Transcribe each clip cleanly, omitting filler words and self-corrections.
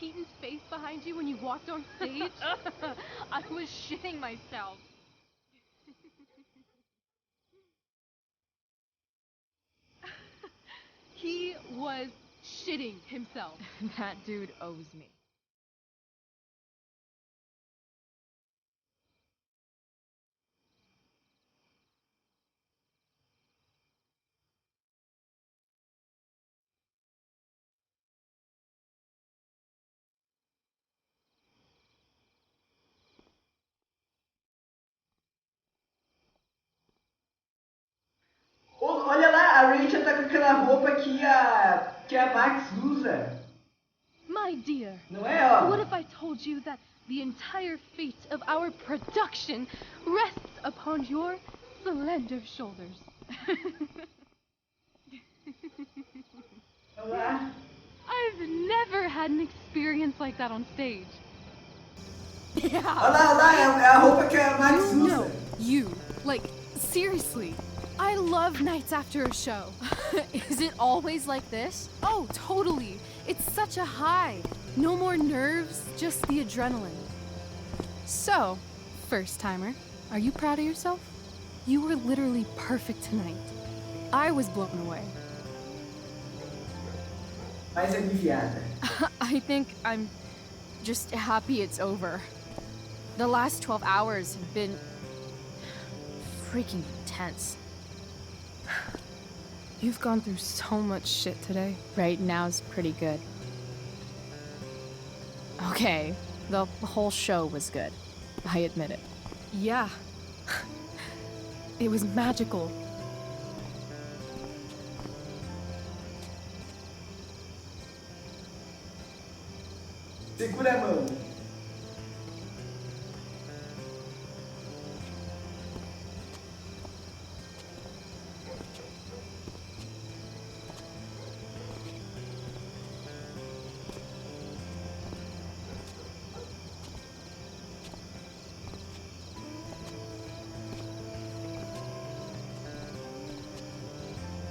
Keaton's face behind you when you walked on stage? I was shitting myself. He was shitting himself. That dude owes me. Olha lá, a Rachel tá com aquela roupa que a Max usa. My dear, Não é, ó? what if I told you that the entire fate of our production rests upon your slender shoulders? Olá. I've never had an experience like that on stage. Yeah. Olha lá, é a roupa que a Max usa. No, you. Like, seriously. I love nights after a show. Is it always like this? Oh, totally. It's such a high. No more nerves, just the adrenaline. So, first timer, are you proud of yourself? You were literally perfect tonight. I was blown away. Mais aliviada. I think I'm just happy it's over. The last 12 hours have been freaking intense. You've gone through so much shit today. Right now's pretty good. Okay, the whole show was good. I admit it. Yeah. It was magical. Segura a mão.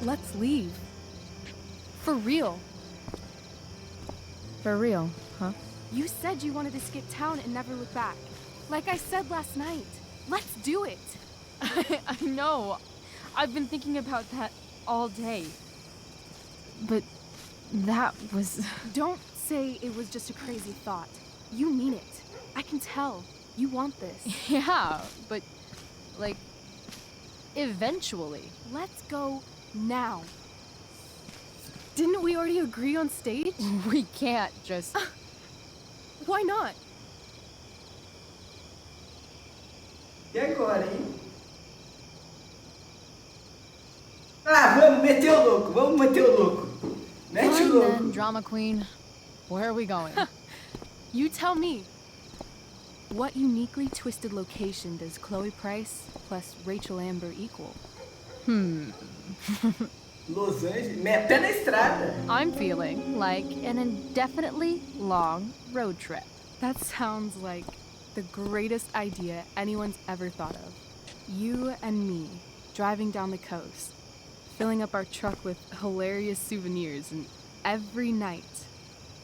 Let's leave. For real. For real, huh? You said you wanted to skip town and never look back. Like I said last night. Let's do it. I know. I've been thinking about that all day. But that was... Don't say it was just a crazy thought. You mean it. I can tell. You want this. Yeah, but, like, eventually. Let's go now. Didn't we already agree on stage? We can't just... Why not? E agora, hein? Ah, vamos meter o louco, vamos meter o louco. Mete o Fine louco. then, drama queen. Where are we going? You tell me. What uniquely twisted location does Chloe Price plus Rachel Amber equal? Los Angeles, pé na estrada. I'm feeling like an indefinitely long road trip. That sounds like the greatest idea anyone's ever thought of. You and me, driving down the coast, filling up our truck with hilarious souvenirs, and every night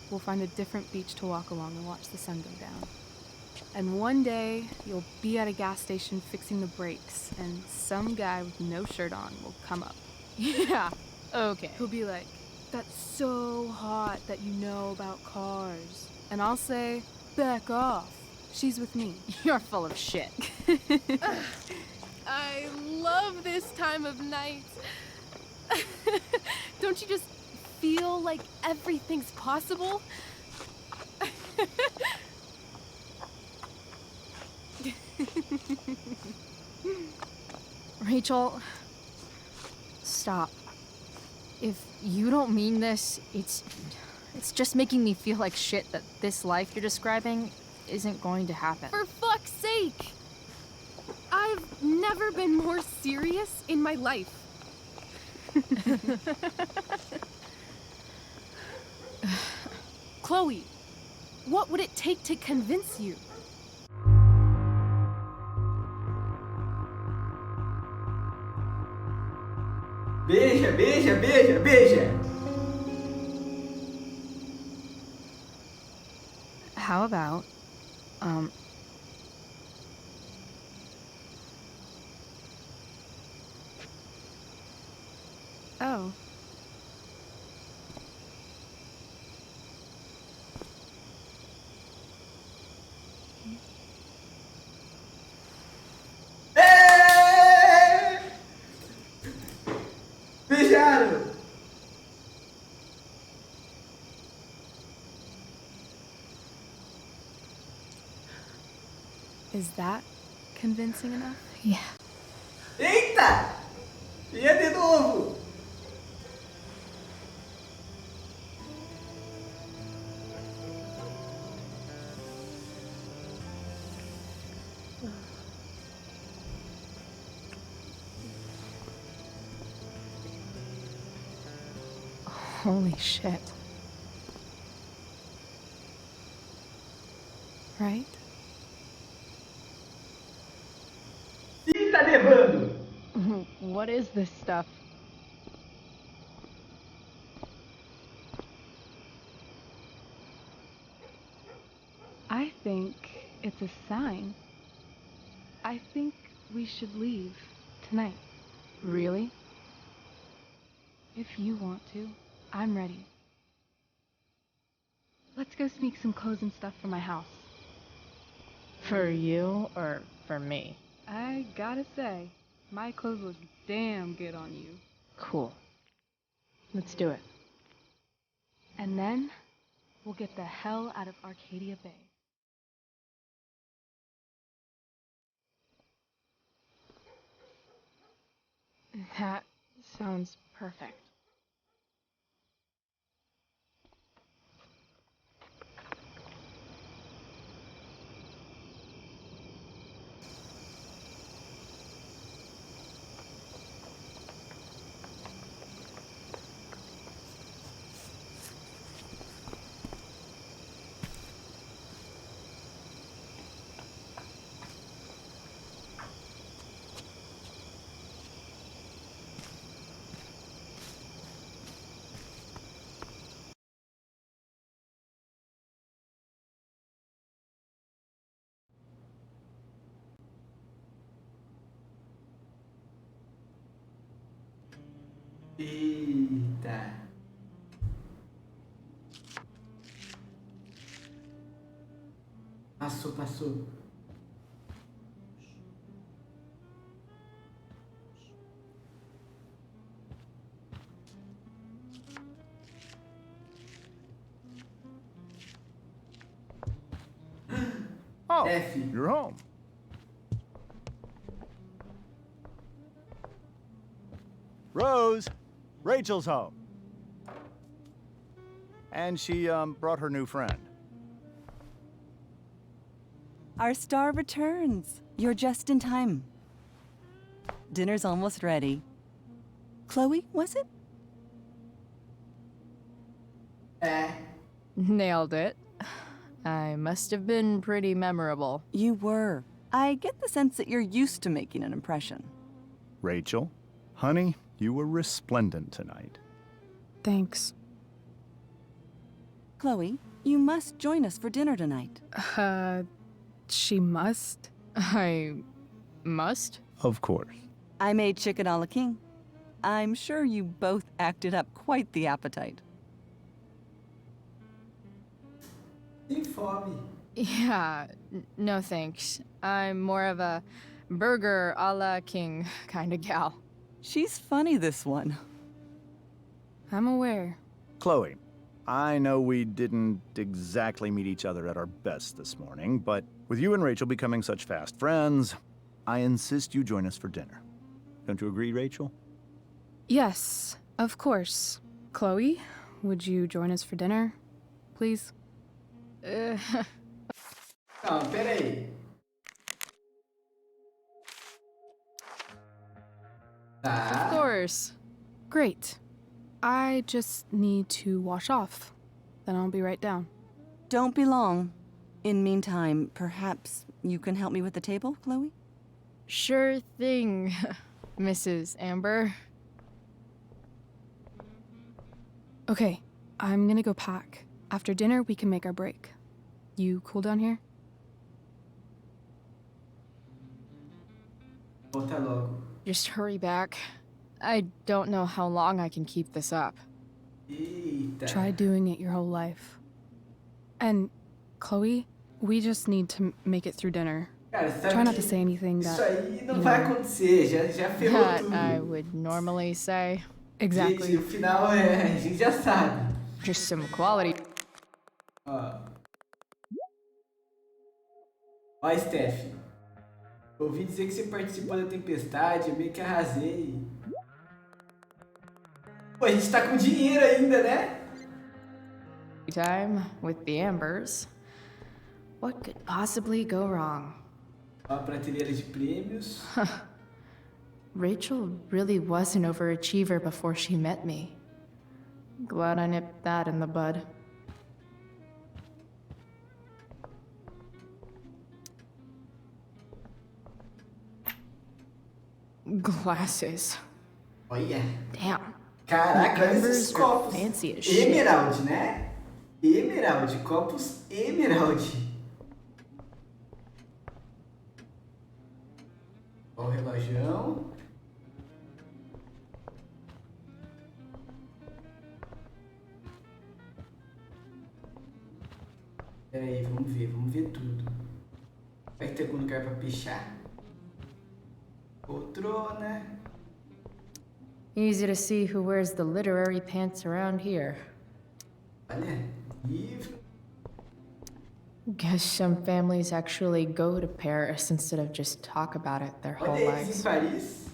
we'll find a different beach to walk along and watch the sun go down. And one day you'll be at a gas station fixing the brakes, and some guy with no shirt on will come up. Yeah, okay. He'll be like, "That's so hot that you know about cars." And I'll say, "Back off. She's with me." You're full of shit. I love this time of night. Don't you just feel like everything's possible? Rachel, stop. If you don't mean this, it's just making me feel like shit that this life you're describing isn't going to happen. For fuck's sake! I've never been more serious in my life. Chloe, what would it take to convince you? Beija, beija, beija, beija. how about, oh. Beijaram! Is that convincing enough? Yeah. Eita! E é de novo! Holy shit. Right? Sim, tá nevando! What is this stuff? I think it's a sign. I think we should leave tonight. Really? If you want to, I'm ready. Let's go sneak some clothes and stuff from my house. For you or for me? I gotta say, my clothes look damn good on you. Cool. Let's do it. And then, we'll get the hell out of Arcadia Bay. That sounds perfect. Eita! Passou. Oh, F. you're home. Rose, Rachel's home. And she brought her new friend. Our star returns. You're just in time. Dinner's almost ready. Chloe, was it? Nailed it. I must have been pretty memorable. You were. I get the sense that you're used to making an impression. Rachel, honey, you were resplendent tonight. Thanks. Chloe, you must join us for dinner tonight. She must? I must? Of course. I made chicken a la king. I'm sure you both acted up quite the appetite. Tem fome. Yeah, no thanks. I'm more of a burger a la king kind of gal. She's funny, this one. I'm aware. Chloe, I know we didn't exactly meet each other at our best this morning, but with you and Rachel becoming such fast friends, I insist you join us for dinner. Don't you agree, Rachel? Yes, of course. Chloe, would you join us for dinner, please? Não, peraí. Of course. Great. I just need to wash off. Then I'll be right down. Don't be long. In meantime, perhaps you can help me with the table, Chloe? Sure thing, Mrs. Amber. Okay, I'm gonna go pack. After dinner, we can make our break. You cool down here? Volta logo. Just hurry back. I don't know how long I can keep this up. Eita. Try doing it your whole life. And, Chloe, we just need to make it through dinner. Cara, sabe Try not que to say anything isso that... aí não vai acontecer, já ferrou That tudo. I would normally say. Exactly. Gente, o final a gente já sabe. Just some quality. Ó. Ó, Steph. Ouvi dizer que você participou da tempestade, eu meio que arrasei. Pô, a gente tá com dinheiro ainda, né? Time with the Ambers. What could possibly go wrong? Ó, a prateleira de prêmios. Rachel really was an overachiever before she met me. Glad I nipped that in the bud. Glasses. Olha. Damn. Caraca, olha esses Ambers are copos. fancy as shit. Emerald, né? Emerald, copos Emerald. Ó o relojão. Pera aí, vamos ver tudo. Vai ter algum lugar pra pichar. Poltrona. Easy to see who wears the literary pants around here. Olha, livro. Guess some families actually go to Paris instead of just talk about it their whole Olha eles em lives. Paris.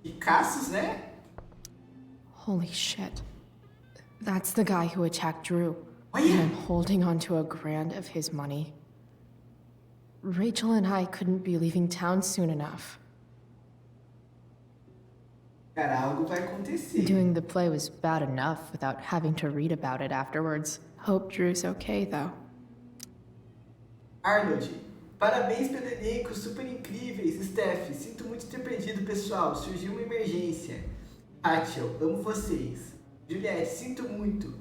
Picassos, né? Holy shit. That's the guy who attacked Drew. Olha. And I'm holding onto a grand of his money. Rachel and I couldn't be leaving town soon enough. Cara, algo vai acontecer. Doing the play was bad enough without having to read about it afterwards. Hope Drew's okay, though. Arnold, parabéns pelo elenco, super incríveis. Steph, sinto muito ter perdido, pessoal. Surgiu uma emergência. Rachel, amo vocês. Juliette, sinto muito.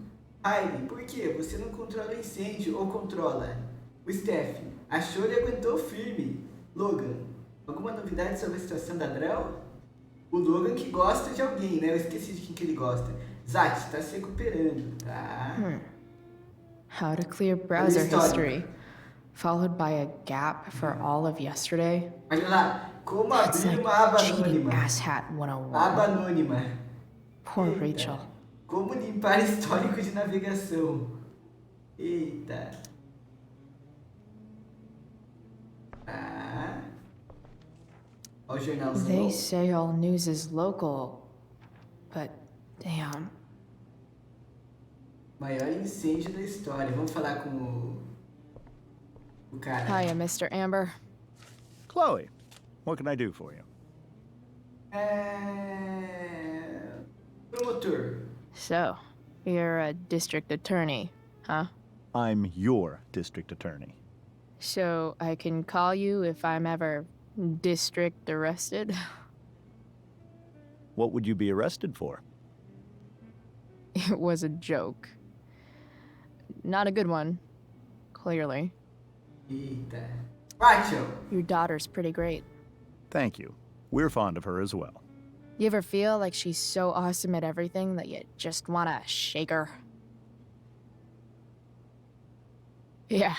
Hailey, por quê? Você não controla o incêndio ou controla? O Steph, achou e aguentou firme. Logan, alguma novidade sobre a situação da Drell? O Logan que gosta de alguém, né? Eu esqueci de quem que ele gosta. Zach, tá se recuperando, tá? How to clear browser história. history, followed by a gap for all of yesterday. Olha lá, como It's abrir like uma aba cheating anônima. asshat 101. Aba anônima. Poor Eita. Rachel. Como limpar histórico de navegação. Eita. Tá. Ó o jornalzão. They say all news is local, but damn. Maior incêndio da história. Vamos falar com o cara. Hiya, Mr. Amber. Chloe, what can I do for you? Promotor. So, you're a district attorney, huh? I'm your district attorney. So I can call you if I'm ever district arrested? What would you be arrested for? It was a joke. Not a good one, clearly. Eita. Rachel. Your daughter's pretty great. Thank you. We're fond of her as well. You ever feel like she's so awesome at everything that you just wanna shake her? Yeah.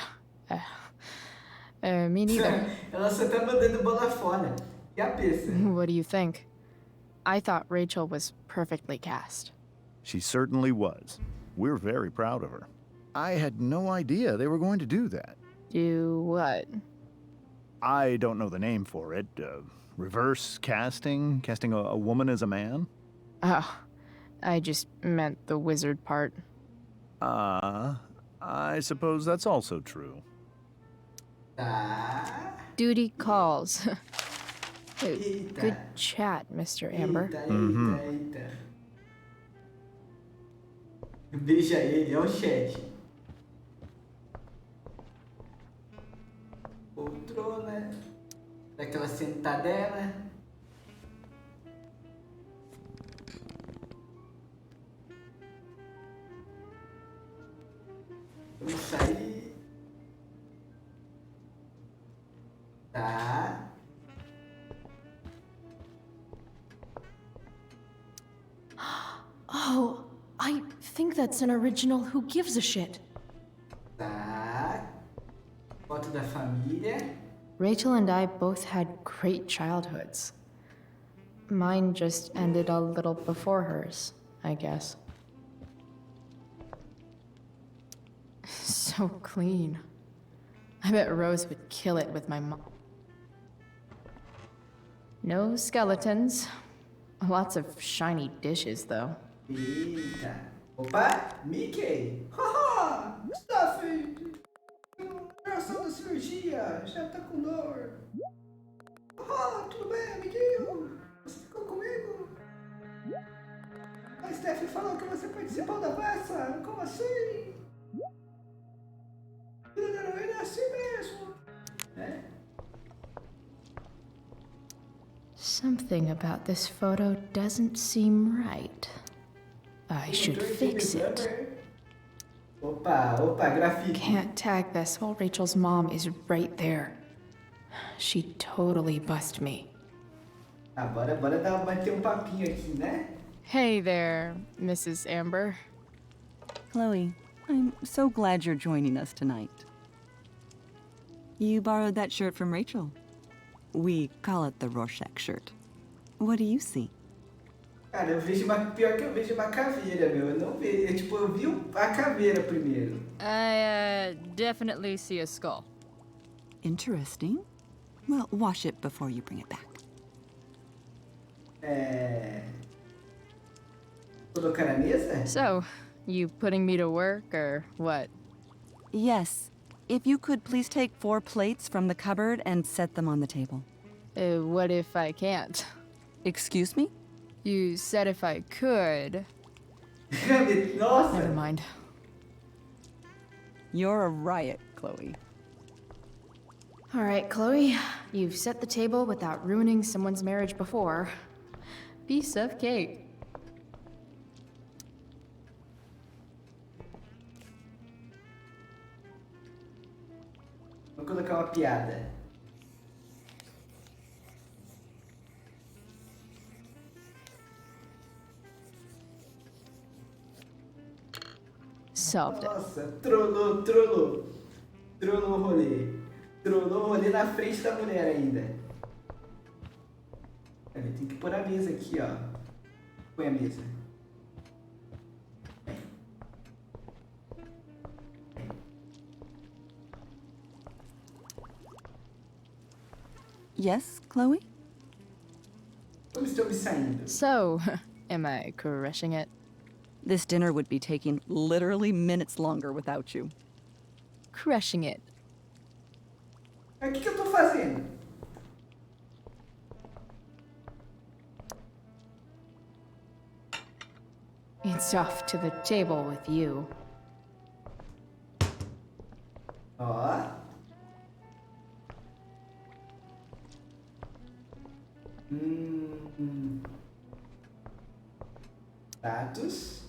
Me neither. Ela só tá mandando bola fora. E a peça? What do you think? I thought Rachel was perfectly cast. She certainly was. We're very proud of her. I had no idea they were going to do that. Do what? I don't know the name for it. Reverse casting? Casting a woman as a man? Oh, I just meant the wizard part. I suppose that's also true. Tá. Duty calls. Eita. Good chat, Mr. Amber. Eita. Beija ele, ó o chat. Poltrona. Daquela sentadela. Vamos sair. Tá. Oh, I think that's an original Who Gives a Shit. Tá. Foto da família. Rachel and I both had great childhoods. Mine just ended a little before hers, I guess. So clean. I bet Rose would kill it with my mom. No skeletons. Lots of shiny dishes, though. Eita. Opa, Mickey. Haha, está feito. Operação da cirurgia, já tá com dor. Haha, tudo bem, amiguinho? Você ficou comigo? A Steph falou que você participou da peça. Como assim? Ele é assim mesmo. É? Something about this photo doesn't seem right. I should fix it. Opa, grafite. Can't tag this while Rachel's mom is right there. She'd totally bust me. Ah, bora bater papinho aqui, né? Hey there, Mrs. Amber. Chloe, I'm so glad you're joining us tonight. You borrowed that shirt from Rachel. We call it the Rorschach shirt. What do you see? Cara, pior que eu vejo uma caveira, meu. Eu não vejo. Eu vi a caveira primeiro. I definitely see a skull. Interesting. Well, wash it before you bring it back. Colocar na mesa? So, you putting me to work or what? Yes. If you could please take 4 plates from the cupboard and set them on the table. What if I can't? Excuse me? You said if I could. Nossa! Never mind. You're a riot, Chloe. All right, Chloe. You've set the table without ruining someone's marriage before. Piece of cake. Vou colocar uma piada. Solved it. Nossa, trollou o rolê. Trollou o rolê na frente da mulher ainda. Tem que pôr a mesa aqui, ó. Põe a mesa. Yes, Chloe? Como estou me saindo? So, am I crushing it? This dinner would be taking literally minutes longer without you. Crushing it. Mas o que eu tô fazendo? It's off to the table with you. Ó. Pratos.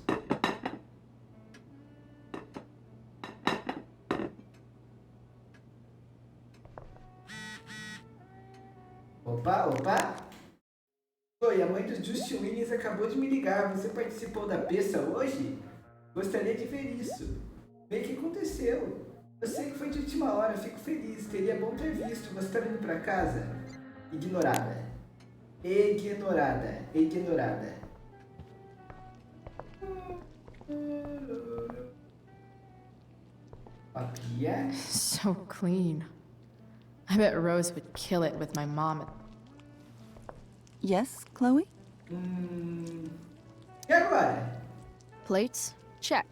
Opa. Oi, a mãe do Justin Williams acabou de me ligar. Você participou da peça hoje? Gostaria de ver isso. Vê o que aconteceu. Eu sei que foi de última hora, fico feliz. Seria bom ter visto. Você tá indo pra casa? Ignorada. Papia. So clean. I bet Rose would kill it with my mom. Yes, Chloe? E agora? Plates? Check.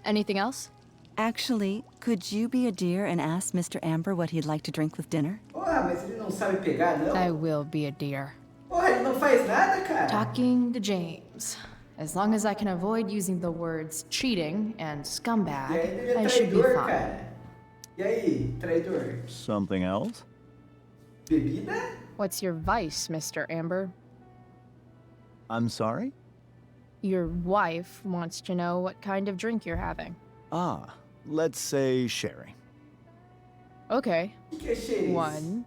Anything else? Actually, could you be a dear and ask Mr. Amber what he'd like to drink with dinner? Porra, mas ele não sabe pegar, não? I will be a dear. Porra, ele não faz nada, cara. Talking to James. As long as I can avoid using the words cheating and E scumbag, ainda ele é I should be traidor, fine. cara. E aí, traidor? Something else? Bebida? What's your vice, Mr. Amber? I'm sorry? Your wife wants to know what kind of drink you're having. Ah, let's say Sherry. Okay. O que é xerife? 1,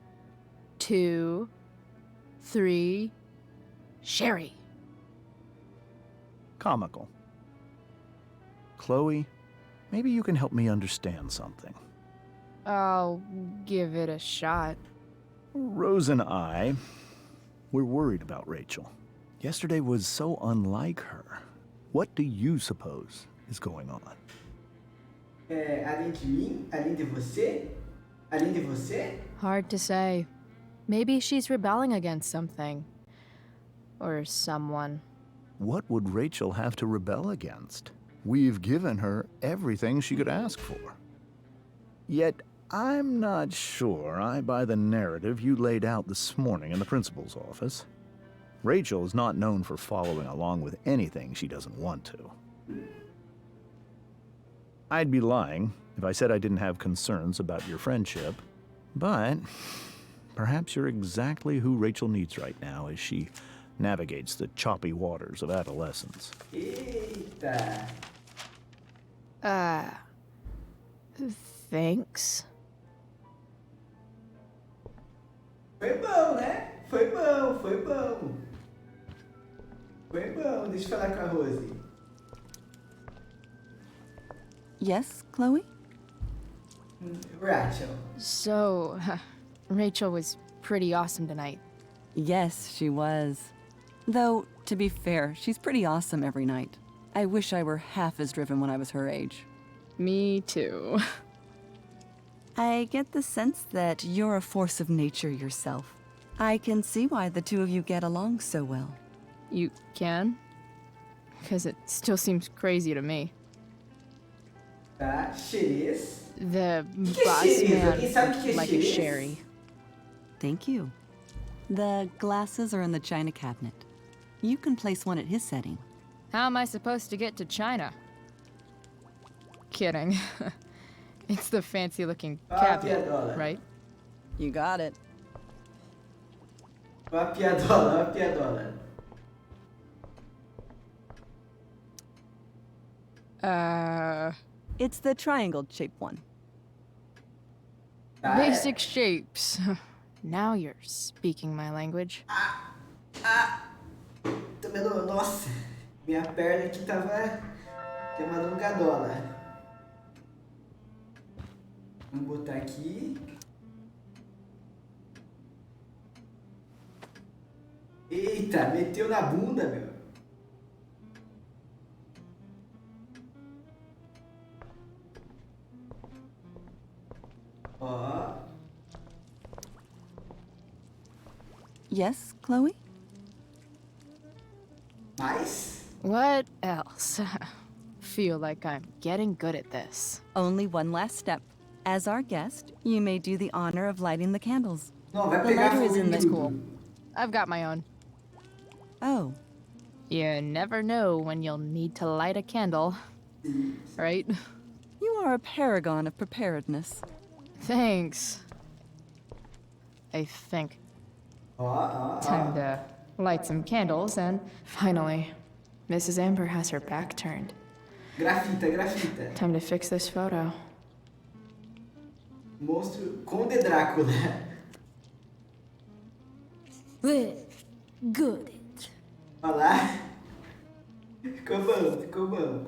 2, 3. Sherry. Comical. Chloe, maybe you can help me understand something. I'll give it a shot. Rose and I, we're worried about Rachel. Yesterday was so unlike her. What do you suppose is going on? Além de mim? Além de você? Além de você? Hard to say. Maybe she's rebelling against something. Or someone. What would Rachel have to rebel against? We've given her everything she could ask for. Yet, I'm not sure I buy the narrative you laid out this morning in the principal's office. Rachel is not known for following along with anything she doesn't want to. I'd be lying if I said I didn't have concerns about your friendship, but perhaps you're exactly who Rachel needs right now as she navigates the choppy waters of adolescence. Eita. Thanks. Foi bom, né? Foi bom, foi bom. Foi bom. Deixa eu falar com a Rose. Yes, Chloe? Rachel. So, Rachel was pretty awesome tonight. Yes, she was. Though, to be fair, she's pretty awesome every night. I wish I were half as driven when I was her age. Me too. I get the sense that you're a force of nature yourself. I can see why the two of you get along so well. You can? Because it still seems crazy to me. Tá? Xerez. The Que boss xerez? man Alguém sabe o que é like a xerez? Sherry. Thank you. The glasses are in the china cabinet. You can place one at his setting. How am I supposed to get to China? Kidding. It's the fancy looking Ah, cabinet, piadola. right? You got it. Ó a piadola, ó a piadola. It's the triangle-shaped one. Tá? Basic shapes. Now you're speaking my language. Também, nossa, minha perna aqui tava. Tem uma alongadola. Vamos botar aqui. Eita, meteu na bunda, meu. Ó. Yes, Chloe? Mais? What else? Feel like I'm getting good at this. Only one last step. As our guest, you may do the honor of lighting the candles. Não, vai The pegar lighter is fogo in em the tudo. Cool. I've got my own. Oh, You never know when you'll need to light a candle, right? you are a paragon of preparedness. Thanks. I think. Ó, ó, ó. Time to light some candles, and finally, Mrs. Amber has her back turned. Grafita, grafita. Time to fix this photo. Monstro Conde Drácula. Good. Olha lá. Ficou bom, ficou bom.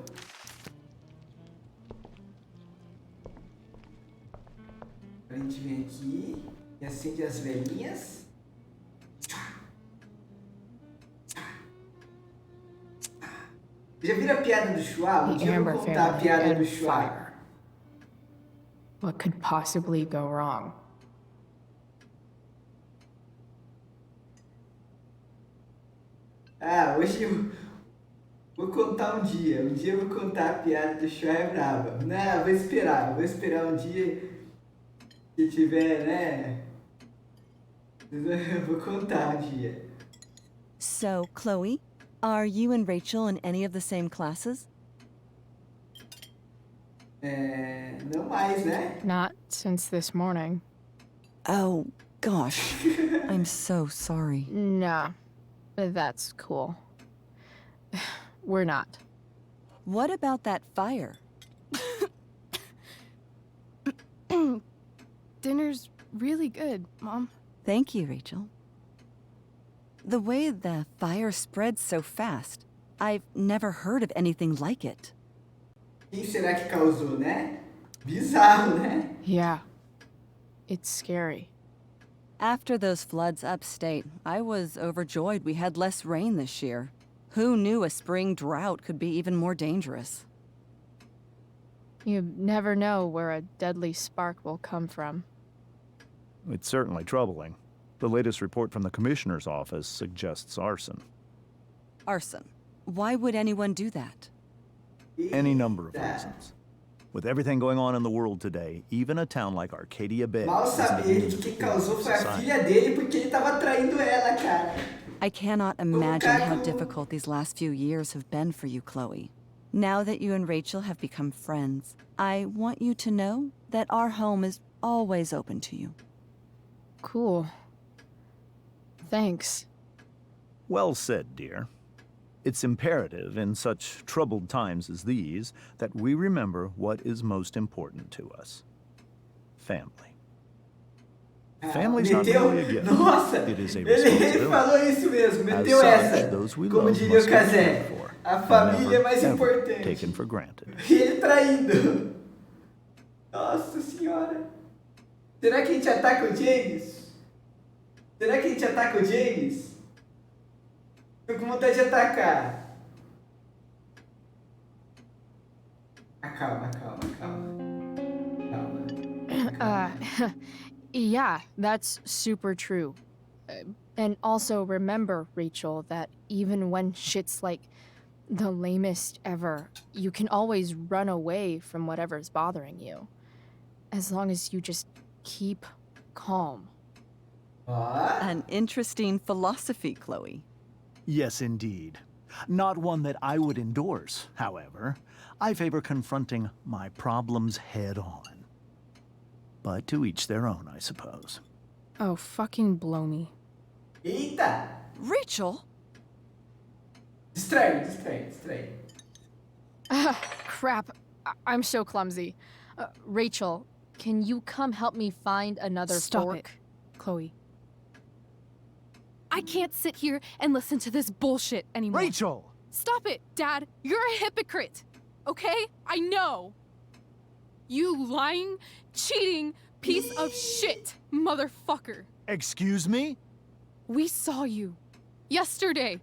A gente vem aqui e acende as velhinhas. Já viram a piada do Chua? Um The dia eu Amber vou contar a family piada do and Chua. fire. What could possibly go wrong? Ah, hoje eu vou contar um dia. Um dia eu vou contar a piada do Chua é brava. Não, vou esperar um dia que tiver, né? Eu vou contar um dia. So, Chloe, are you and Rachel in any of the same classes? Não mais, né? Not since this morning. Oh, gosh. I'm so sorry. Nah, that's cool. We're not. What about that fire? dinner's really good, Mom. Thank you, Rachel. The way the fire spreads so fast, I've never heard of anything like it. Quem será que causou, né? Bizarro, né? Yeah. It's scary. After those floods upstate, I was overjoyed we had less rain this year. Who knew a spring drought could be even more dangerous? You never know where a deadly spark will come from. It's certainly troubling. The latest report from the Commissioner's office suggests arson. Arson. Why would anyone do that? Any number of reasons. With everything going on in the world today, even a town like Arcadia Bay Mal isn't sabia immune que to quem the causou evils foi of a society. filha dele porque ele tava traindo ela, cara. I cannot imagine how Caco. difficult these last few years have been for you, Chloe. Now that you and Rachel have become friends, I want you to know that our home is always open to you. Cool. Thanks. Well said, dear. It's imperative in such troubled times as these that we remember what is most important to us. Family. Family's not Meteu? merely a gift. Nossa! It is a Ele responsibility. falou isso mesmo, As meteu such, essa. those we Como love diria o must be cared Casé, for, a and família é never, mais ever importante. taken for granted. E ele traindo. Nossa senhora. Será que a gente ataca o James? Será que a gente ataca o James? Tô com vontade de atacar. Calma. Yeah, that's super true. And also remember, Rachel, that even when shit's like the lamest ever, you can always run away from whatever's bothering you. As long as you just keep calm. Ó. An interesting philosophy, Chloe. Yes, indeed. Not one that I would endorse, however. I favor confronting my problems head on. But to each their own, I suppose. Oh, fucking blow me. Eita! Rachel? Distrai. Crap. I'm so clumsy. Rachel, can you come help me find another Stop fork? it, Chloe. I can't sit here and listen to this bullshit anymore. Rachel! Stop it, Dad. You're a hypocrite. Okay? I know. You lying, cheating piece of shit, motherfucker. Excuse me? We saw you yesterday.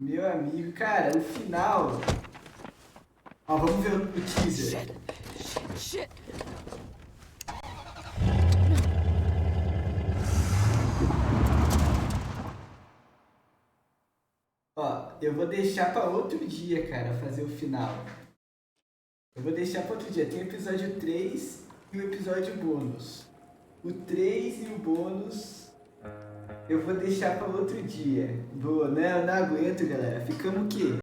Meu amigo, cara, o final... Ó, vamos ver o teaser. Shit. Ó, eu vou deixar pra outro dia, cara, fazer o final. Eu vou deixar pra outro dia. Tem o episódio 3 e o episódio bônus. O 3 e o bônus eu vou deixar pra outro dia. Boa, né? Eu não aguento, galera. Ficamos o quê?